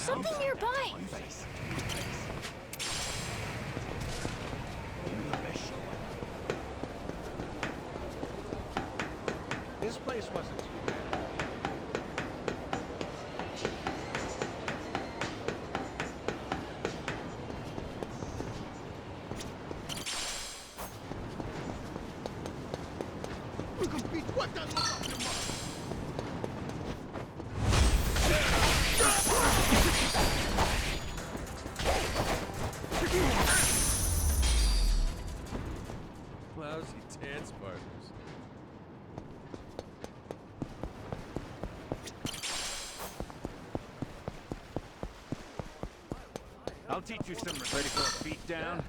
something nearby. This place wasn't too bad. Lousy dance partners. I'll teach you some. Ready for a beat down?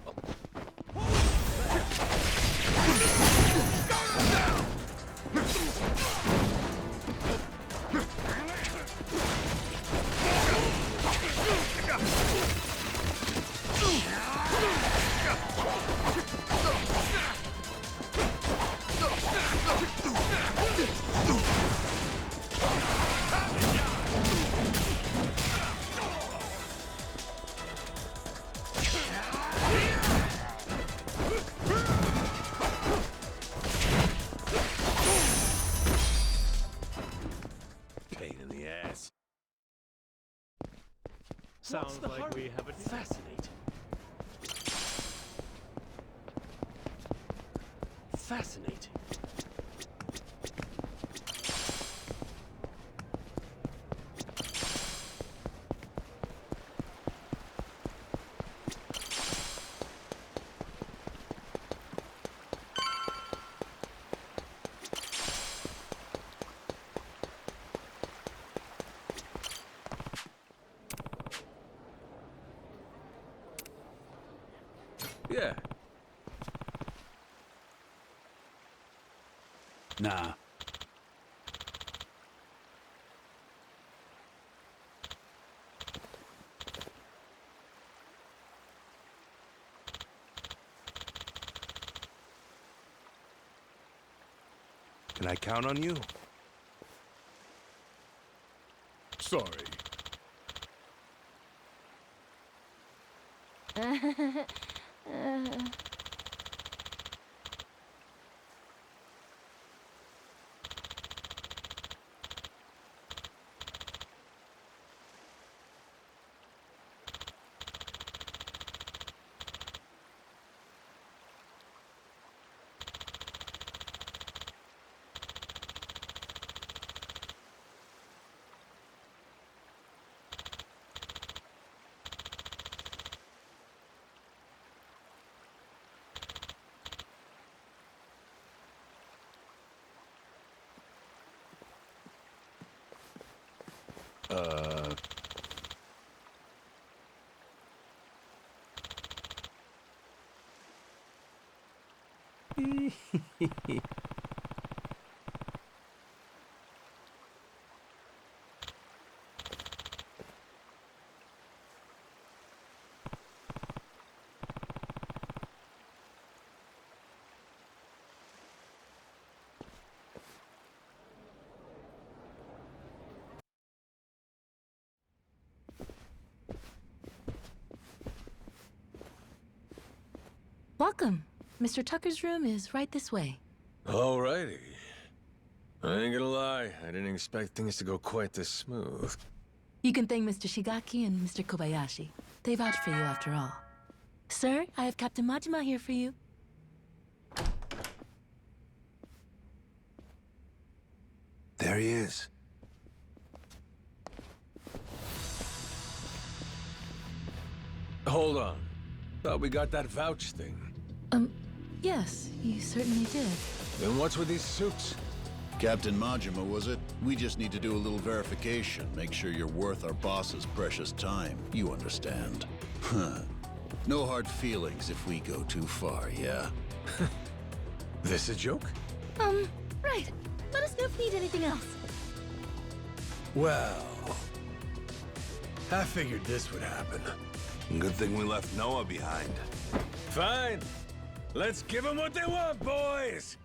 Pain in the ass. Sounds like we have it fascinating. Fascinating. Yeah. Nah. Can I count on you? Sorry. Welcome. Mr. Tucker's room is right this way. Alrighty. I ain't gonna lie, I didn't expect things to go quite this smooth. You can thank Mr. Shigaki and Mr. Kobayashi. They vouched for you after all. Sir, I have Captain Majima here for you. There he is. Hold on. Thought we got that vouch thing. Yes, you certainly did. Then what's with these suits? Captain Majima, was it? We just need to do a little verification, make sure you're worth our boss's precious time. You understand. Huh. No hard feelings if we go too far, yeah? This a joke? Right. Let us know if you need anything else. Well, I figured this would happen. Good thing we left Noah behind. Fine. Let's give them what they want, boys!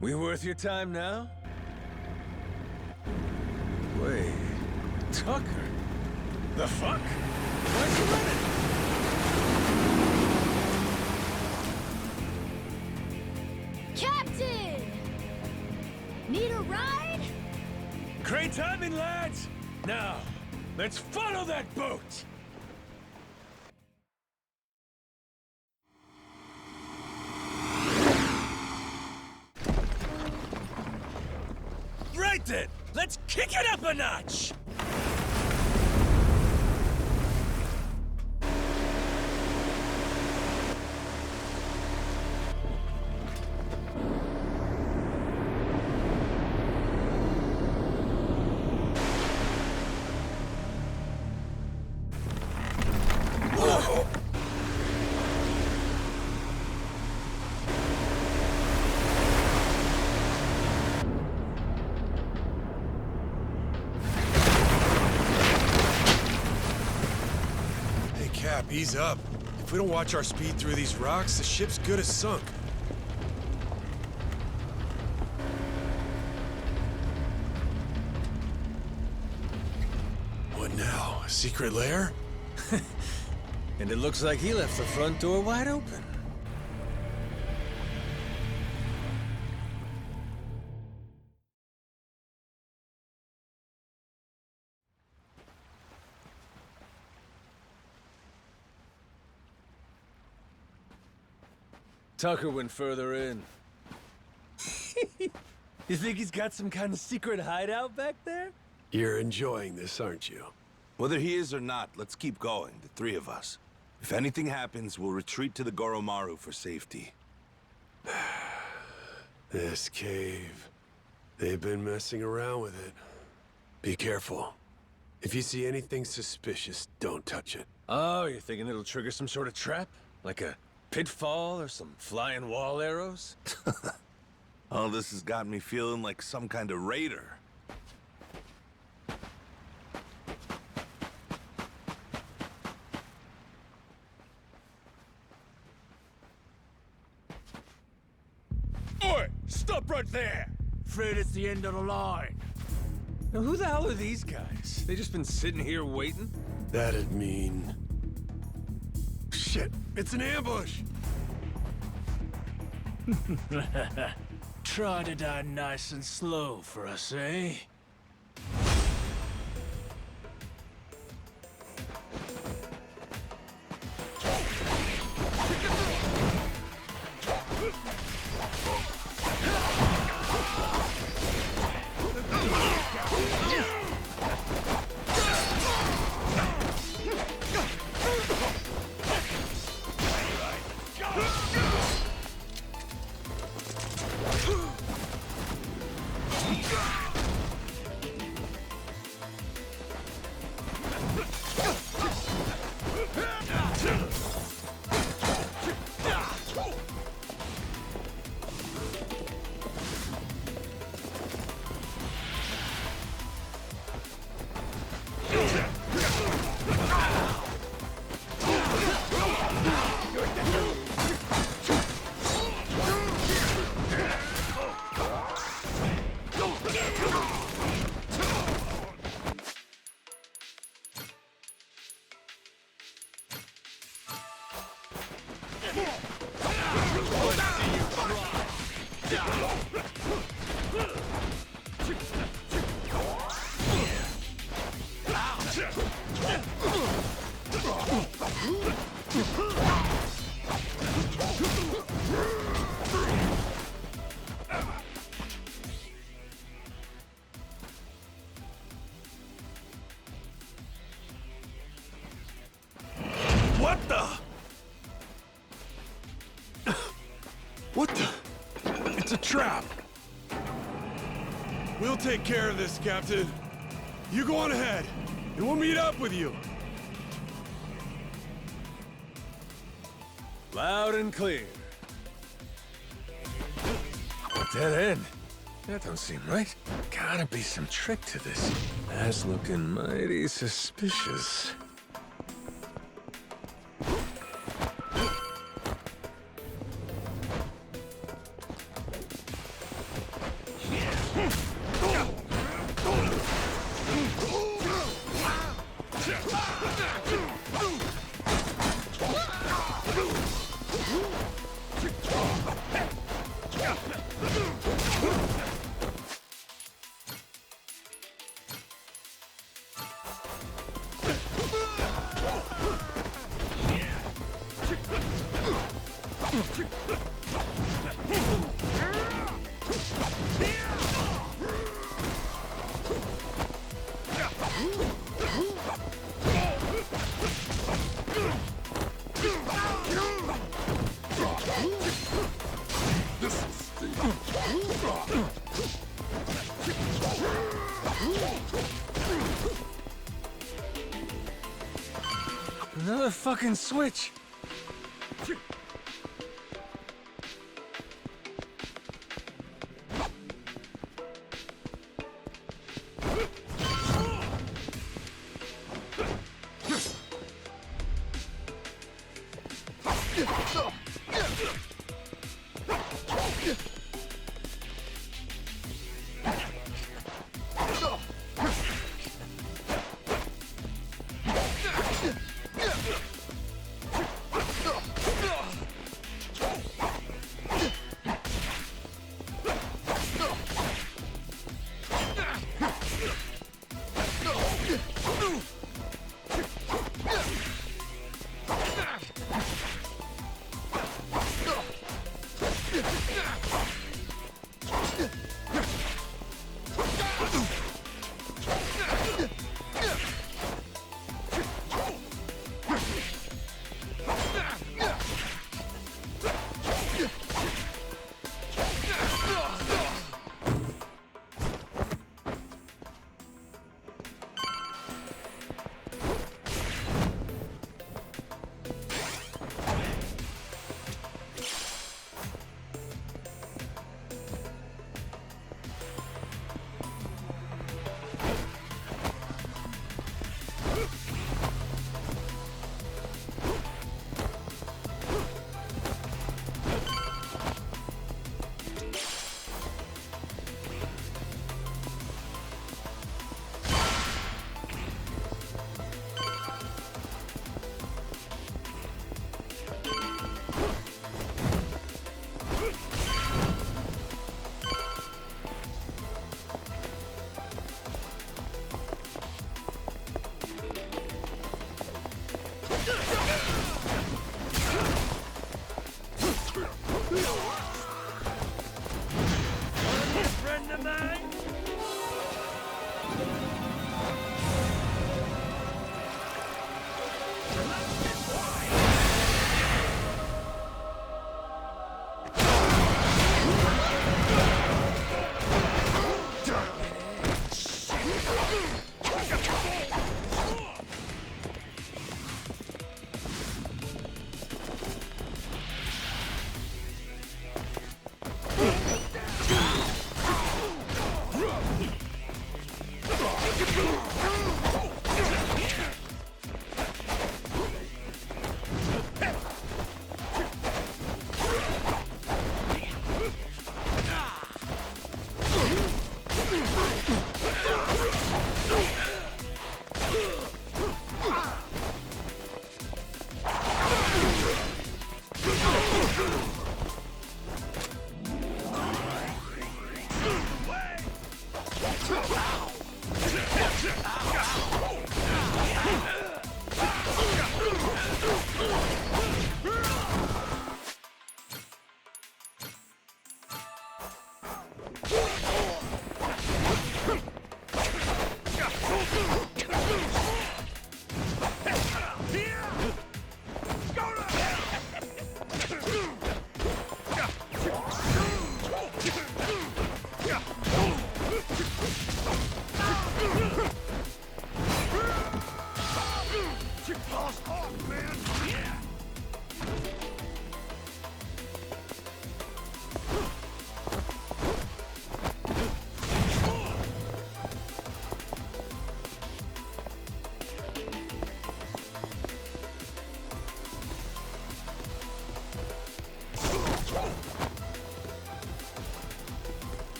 We worth your time now? Wait, Tucker? The fuck? Why's he running? Captain! Need a ride? Great timing, lads! Now, let's follow that boat! Right then! Let's kick it up a notch! Cap, ease up. If we don't watch our speed through these rocks, the ship's good as sunk. What now? A secret lair? And it looks like he left the front door wide open. Tucker went further in. You think he's got some kind of secret hideout back there? You're enjoying this, aren't you? Whether he is or not, let's keep going, the three of us. If anything happens, we'll retreat to the Goromaru for safety. This cave. They've been messing around with it. Be careful. If you see anything suspicious, don't touch it. Oh, you're thinking it'll trigger some sort of trap? Like a pitfall or some flying wall arrows? Oh, this has got me feeling like some kind of raider. Oi! Stop right there! Afraid it's the end of the line. Now, who the hell are these guys? They just been sitting here waiting? That'd mean... Shit! It's an ambush! Try to die nice and slow for us, eh? What the? What the? It's a trap. We'll take care of this, Captain. You go on ahead, and we'll meet up with you. Loud and clear. Dead end. That don't seem right. Gotta be some trick to this. That's looking mighty suspicious. Another fucking switch.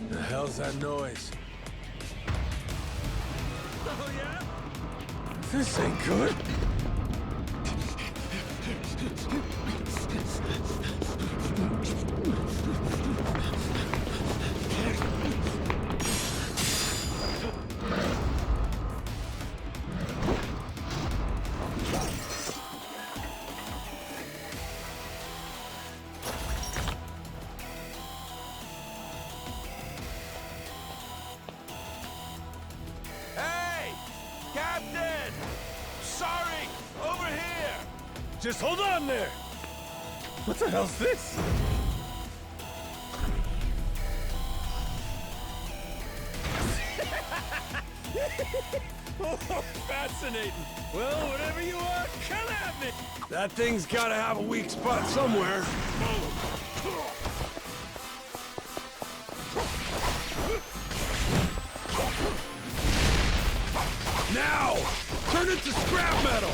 The hell's that noise? Oh, yeah? This ain't good. Hey! Captain! Sorry! Over here! Just hold on there! What the hell's this? Oh, fascinating. Well, whatever you are, come at me. That thing's gotta have a weak spot somewhere. Now! Turn it to scrap metal!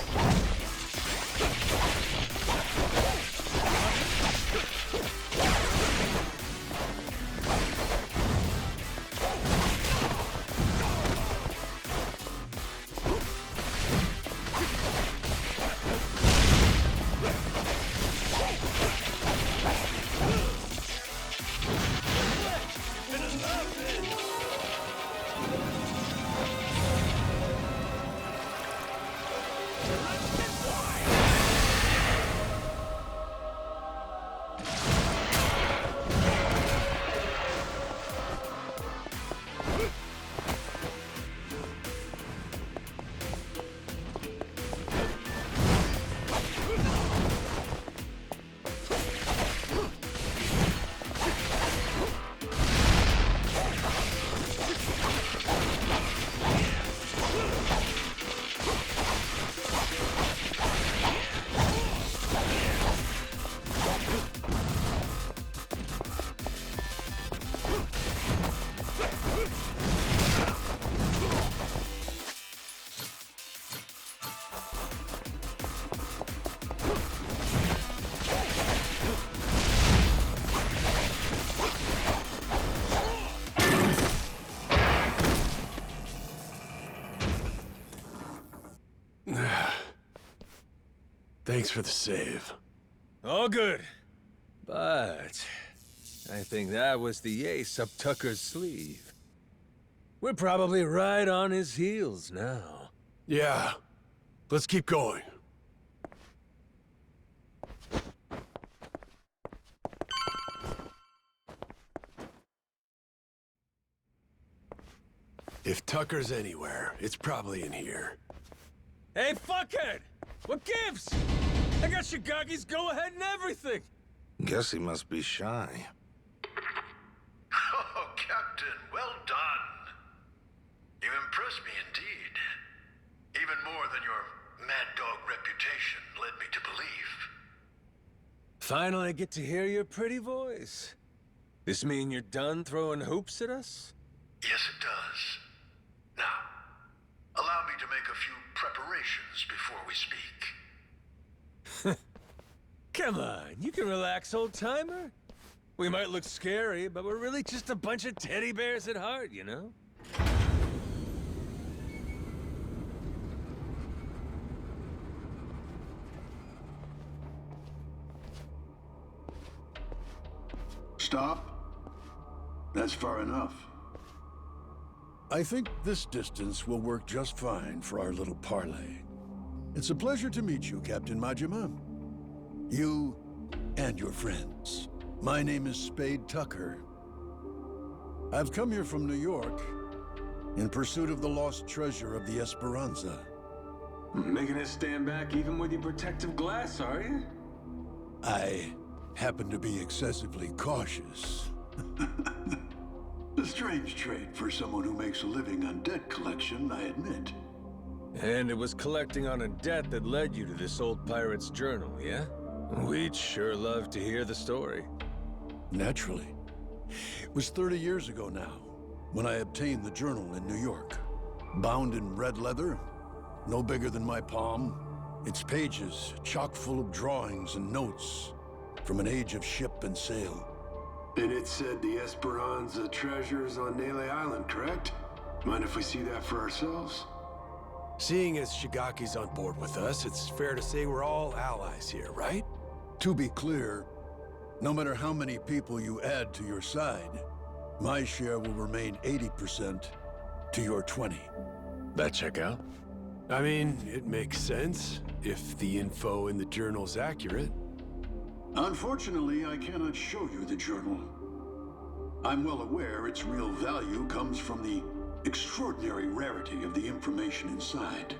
Thanks for the save. All good. But I think that was the ace up Tucker's sleeve. We're probably right on his heels now. Yeah. Let's keep going. If Tucker's anywhere, it's probably in here. Hey, fuckhead! What gives? I got Shigaki's go-ahead and everything! Guess he must be shy. Oh, Captain, well done. You impressed me indeed. Even more than your mad dog reputation led me to believe. Finally get to hear your pretty voice. This mean you're done throwing hoops at us? Yes, it does. Now, allow me to make a few preparations before we speak. Come on, you can relax, old-timer. We might look scary, but we're really just a bunch of teddy bears at heart, you know? Stop. That's far enough. I think this distance will work just fine for our little parley. It's a pleasure to meet you, Captain Majima. You and your friends. My name is Spade Tucker. I've come here from New York in pursuit of the lost treasure of the Esperanza. Making us stand back even with your protective glass, are you? I happen to be excessively cautious. A strange trait for someone who makes a living on debt collection, I admit. And it was collecting on a debt that led you to this old pirate's journal, yeah? We'd sure love to hear the story. Naturally. It was 30 years ago now, when I obtained the journal in New York. Bound in red leather, no bigger than my palm, its pages chock full of drawings and notes from an age of ship and sail. And it said the Esperanza treasure's on Nele Island, correct? Mind if we see that for ourselves? Seeing as Shigaki's on board with us, it's fair to say we're all allies here, right? To be clear, no matter how many people you add to your side, my share will remain 80% to your 20. That check out? I mean, it makes sense, if the info in the journal's accurate. Unfortunately, I cannot show you the journal. I'm well aware its real value comes from the extraordinary rarity of the information inside.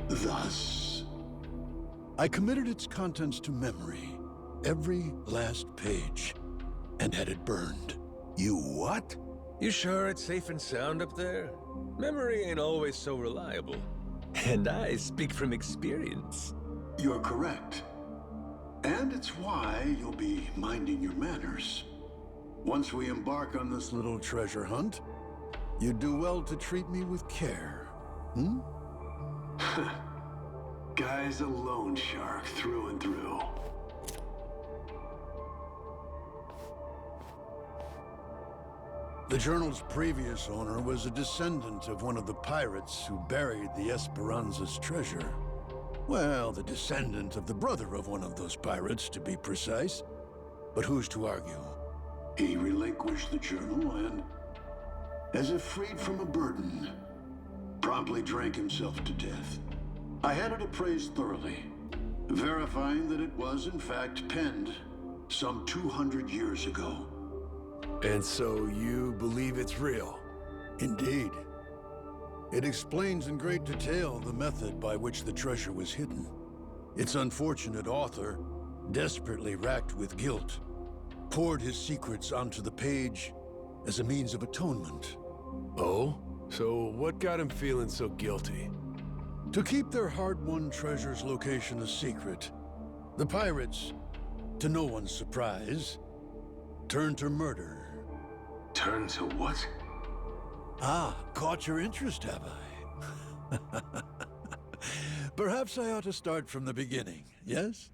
Thus, I committed its contents to memory, every last page, and had it burned. You what? You sure it's safe and sound up there? Memory ain't always so reliable. And I speak from experience. You're correct. And it's why you'll be minding your manners. Once we embark on this little treasure hunt, you'd do well to treat me with care. Hmm? Guy's a loan shark through and through. The journal's previous owner was a descendant of one of the pirates who buried the Esperanza's treasure. Well, the descendant of the brother of one of those pirates, to be precise. But who's to argue? He relinquished the journal and, as if freed from a burden, promptly drank himself to death. I had it appraised thoroughly, verifying that it was in fact penned some 200 years ago. And so you believe it's real? Indeed. It explains in great detail the method by which the treasure was hidden. Its unfortunate author, desperately racked with guilt, poured his secrets onto the page as a means of atonement. Oh? So what got him feeling so guilty? To keep their hard-won treasure's location a secret, the pirates, to no one's surprise, turned to murder. Turn to what? Ah, caught your interest, have I? Perhaps I ought to start from the beginning, yes?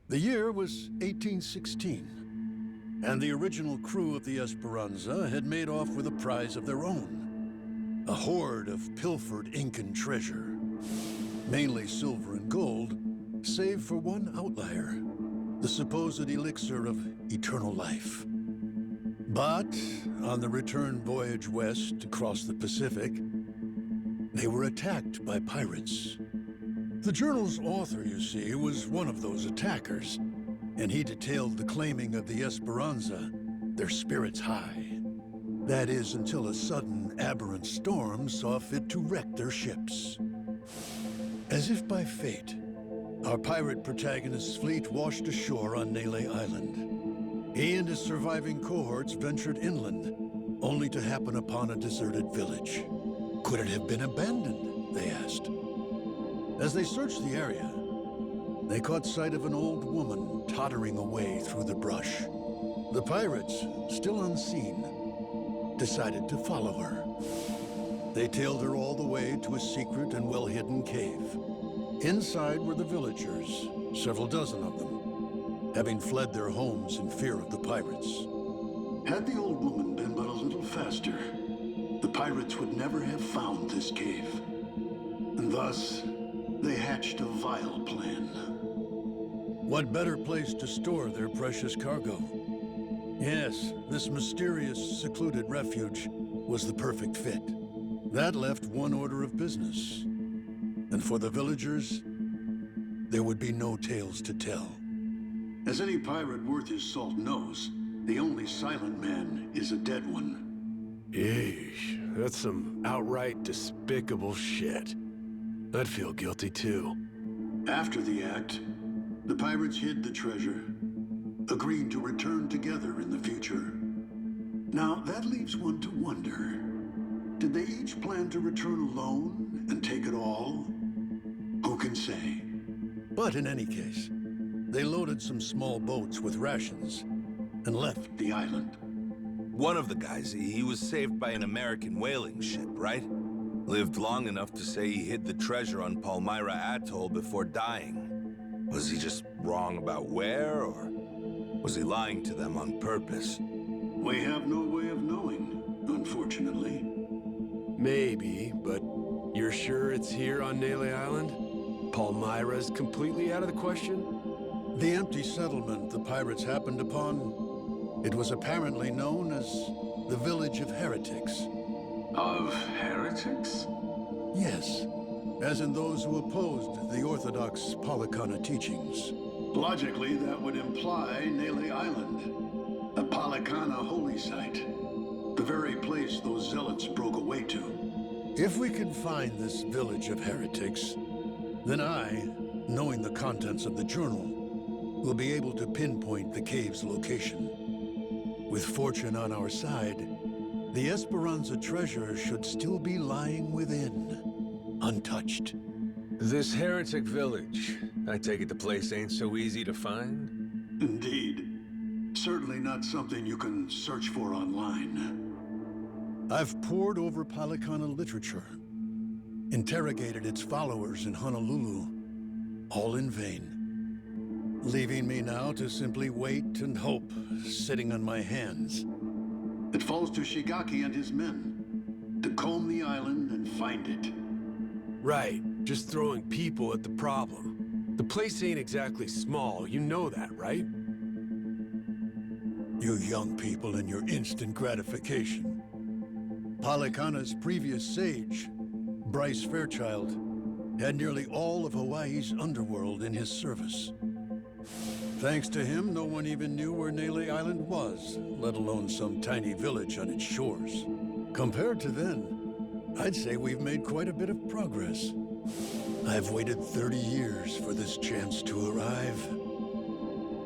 The year was 1816, and the original crew of the Esperanza had made off with a prize of their own. A hoard of pilfered Incan treasure, mainly silver and gold, save for one outlier, the supposed elixir of eternal life. But on the return voyage west across the Pacific, they were attacked by pirates. The journal's author, you see, was one of those attackers, and he detailed the claiming of the Esperanza, their spirits high. That is, until a sudden, aberrant storm saw fit to wreck their ships. As if by fate, our pirate protagonist's fleet washed ashore on Nele Island. He and his surviving cohorts ventured inland, only to happen upon a deserted village. Could it have been abandoned, they asked. As they searched the area, they caught sight of an old woman tottering away through the brush. The pirates, still unseen, decided to follow her. They tailed her all the way to a secret and well-hidden cave. Inside were the villagers, several dozen of them, having fled their homes in fear of the pirates. Had the old woman been but a little faster, the pirates would never have found this cave. And thus, they hatched a vile plan. What better place to store their precious cargo? Yes, this mysterious, secluded refuge was the perfect fit. That left one order of business. And for the villagers, there would be no tales to tell. As any pirate worth his salt knows, the only silent man is a dead one. Yeesh, that's some outright despicable shit. I'd feel guilty too. After the act, the pirates hid the treasure, agreed to return together in the future. Now, that leaves one to wonder, did they each plan to return alone and take it all? Who can say? But in any case, they loaded some small boats with rations and left the island. One of the guys, he was saved by an American whaling ship, right? Lived long enough to say he hid the treasure on Palmyra Atoll before dying. Was he just wrong about where, or was he lying to them on purpose? We have no way of knowing, unfortunately. Maybe, but you're sure it's here on Nele Island? Palmyra's completely out of the question? The empty settlement the pirates happened upon, it was apparently known as the Village of Heretics. Of heretics? Yes, as in those who opposed the orthodox Polycana teachings. Logically, that would imply Nele Island, a Polycana holy site, the very place those zealots broke away to. If we could find this Village of Heretics, then I, knowing the contents of the journal, will be able to pinpoint the cave's location. With fortune on our side, the Esperanza treasure should still be lying within, untouched. This heretic village, I take it the place ain't so easy to find? Indeed. Certainly not something you can search for online. I've pored over Polycana literature, interrogated its followers in Honolulu, all in vain. Leaving me now to simply wait and hope, sitting on my hands. It falls to Shigaki and his men to comb the island and find it. Right, just throwing people at the problem. The place ain't exactly small, you know that, right? You young people and your instant gratification. Polycana's previous sage, Bryce Fairchild, had nearly all of Hawaii's underworld in his service. Thanks to him, no one even knew where Nele Island was, let alone some tiny village on its shores. Compared to then, I'd say we've made quite a bit of progress. I've waited 30 years for this chance to arrive,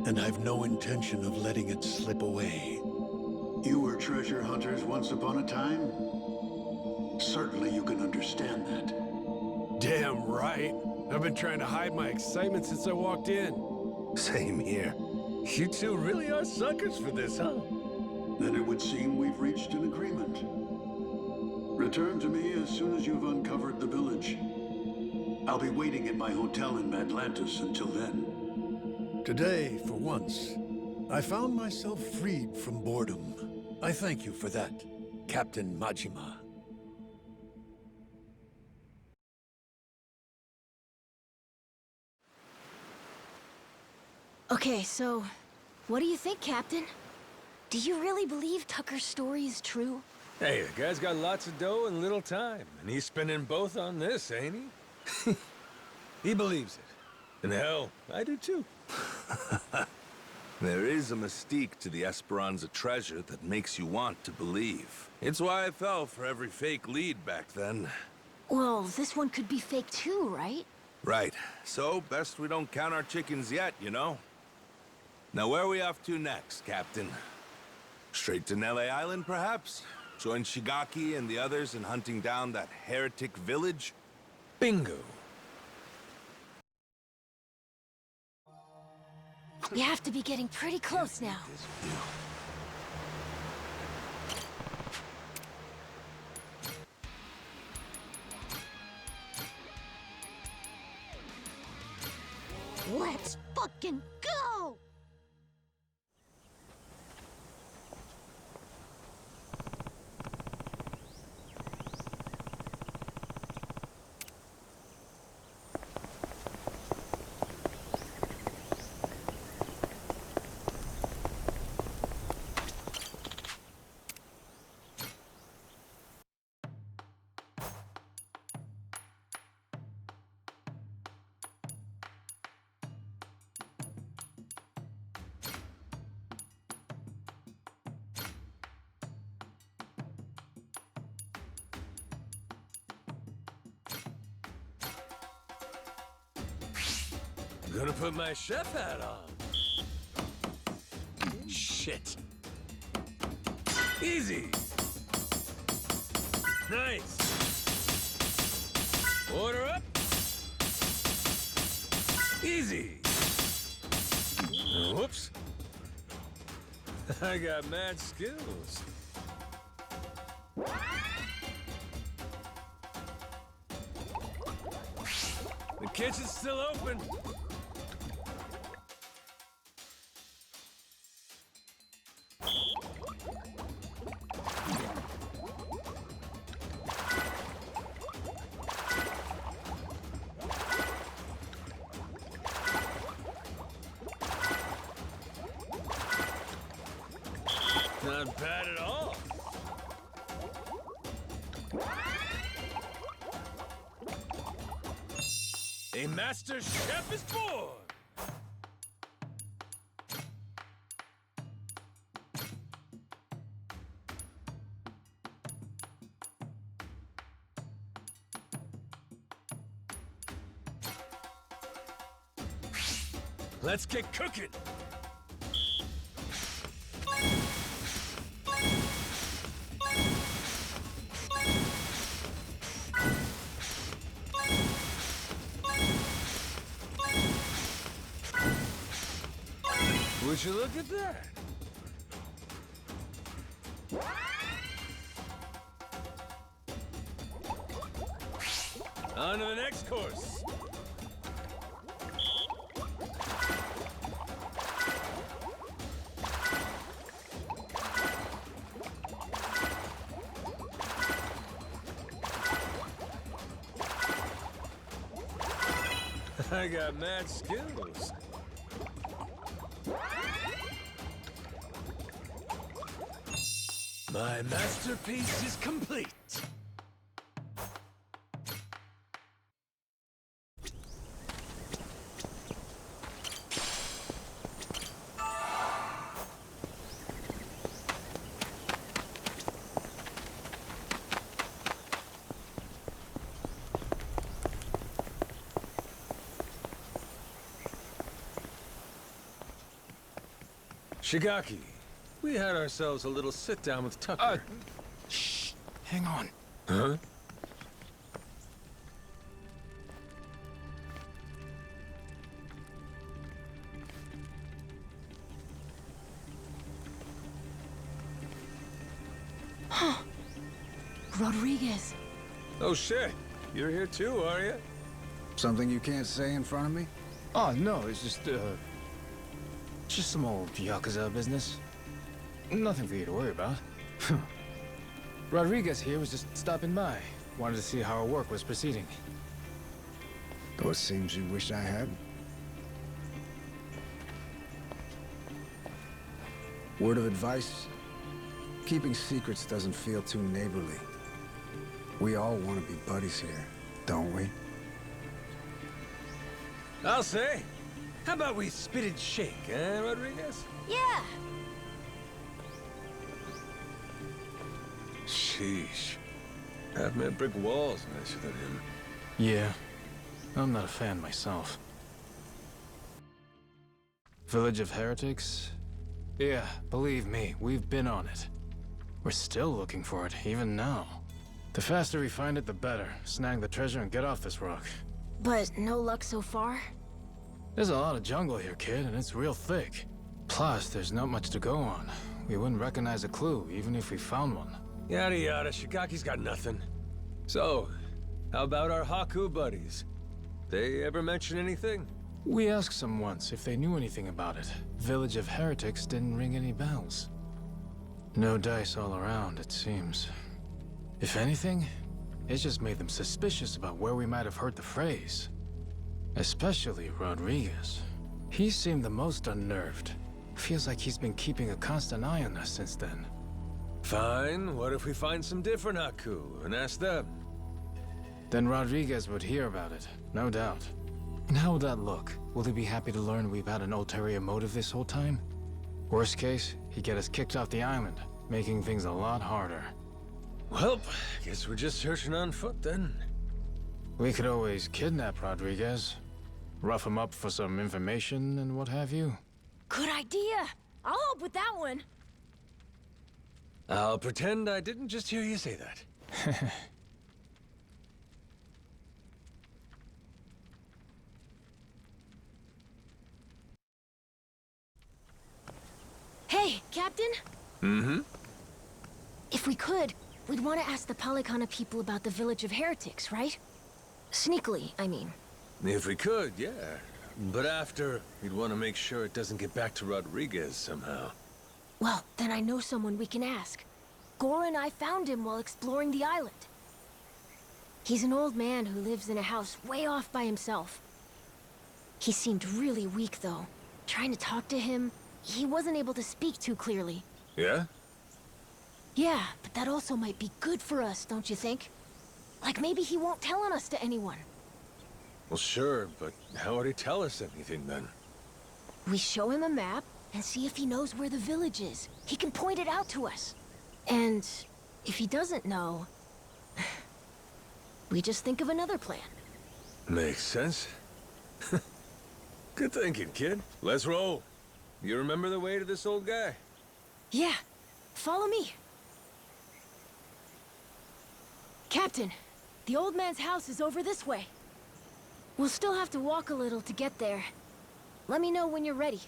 and I've no intention of letting it slip away. You were treasure hunters once upon a time? Certainly you can understand that. Damn right. I've been trying to hide my excitement since I walked in. Same here. You two really are suckers for this, huh? Then it would seem we've reached an agreement. Return to me as soon as you've uncovered the village. I'll be waiting at my hotel in Atlantis until then. Today, for once, I found myself freed from boredom. I thank you for that, Captain Majima. Okay, so what do you think, Captain? Do you really believe Tucker's story is true? Hey, the guy's got lots of dough and little time, and he's spending both on this, ain't he? He believes it. And hell, I do too. There is a mystique to the Esperanza treasure that makes you want to believe. It's why I fell for every fake lead back then. Well, this one could be fake too, right? Right. So, best we don't count our chickens yet, you know? Now, where are we off to next, Captain? Straight to Nele Island, perhaps? Join Shigaki and the others in hunting down that heretic village? Bingo. You have to be getting pretty close now. Let's fucking go! Gonna put my chef hat on. Shit. Easy. Nice. Order up. Easy. Whoops. I got mad skills. The kitchen's still open. Not bad at all. A master chef is born! Let's get cooking! Would you look at that? On to the next course. I got mad skills. My masterpiece is complete. Shigaki, we had ourselves a little sit-down with Tucker. Shh. Hang on. Huh? Rodriguez. Oh shit, you're here too, are you? Something you can't say in front of me? Oh, no, it's just some old Yakuza business. Nothing for you to worry about. Rodriguez here was just stopping by. Wanted to see how our work was proceeding. Though it seems you wish I hadn't. Word of advice? Keeping secrets doesn't feel too neighborly. We all want to be buddies here, don't we? I'll say. How about we spit and shake, eh, Rodriguez? Yeah. Sheesh. Half-man brick walls nicer than him. Yeah, I'm not a fan myself. Village of Heretics? Yeah, believe me, we've been on it. We're still looking for it, even now. The faster we find it, the better. Snag the treasure and get off this rock. But no luck so far? There's a lot of jungle here, kid, and it's real thick. Plus, there's not much to go on. We wouldn't recognize a clue, even if we found one. Yada yada, Shigaki's got nothing. So, how about our Haku buddies? They ever mention anything? We asked them once if they knew anything about it. Village of Heretics didn't ring any bells. No dice all around, it seems. If anything, it just made them suspicious about where we might have heard the phrase. Especially Rodriguez. He seemed the most unnerved. Feels like he's been keeping a constant eye on us since then. Fine, what if we find some different Haku and ask them? Then Rodriguez would hear about it, no doubt. And how would that look? Will he be happy to learn we've had an ulterior motive this whole time? Worst case, he'd get us kicked off the island, making things a lot harder. Well, guess we're just searching on foot then. We could always kidnap Rodriguez, rough him up for some information and what have you. Good idea. I'll help with that one. I'll pretend I didn't just hear you say that. Hey, Captain? Mm-hmm? If we could, we'd want to ask the Palikana people about the Village of Heretics, right? Sneakily, I mean. If we could, yeah. But after, we'd want to make sure it doesn't get back to Rodriguez somehow. Well, then I know someone we can ask. Gora and I found him while exploring the island. He's an old man who lives in a house way off by himself. He seemed really weak, though. Trying to talk to him, he wasn't able to speak too clearly. Yeah? Yeah, but that also might be good for us, don't you think? Like maybe he won't tell on us to anyone. Well, sure, but how would he tell us anything then? We show him a map and see if he knows where the village is. He can point it out to us. And if he doesn't know, we just think of another plan. Makes sense. Good thinking, kid. Let's roll. You remember the way to this old guy? Yeah, follow me. Captain, the old man's house is over this way. We'll still have to walk a little to get there. Let me know when you're ready.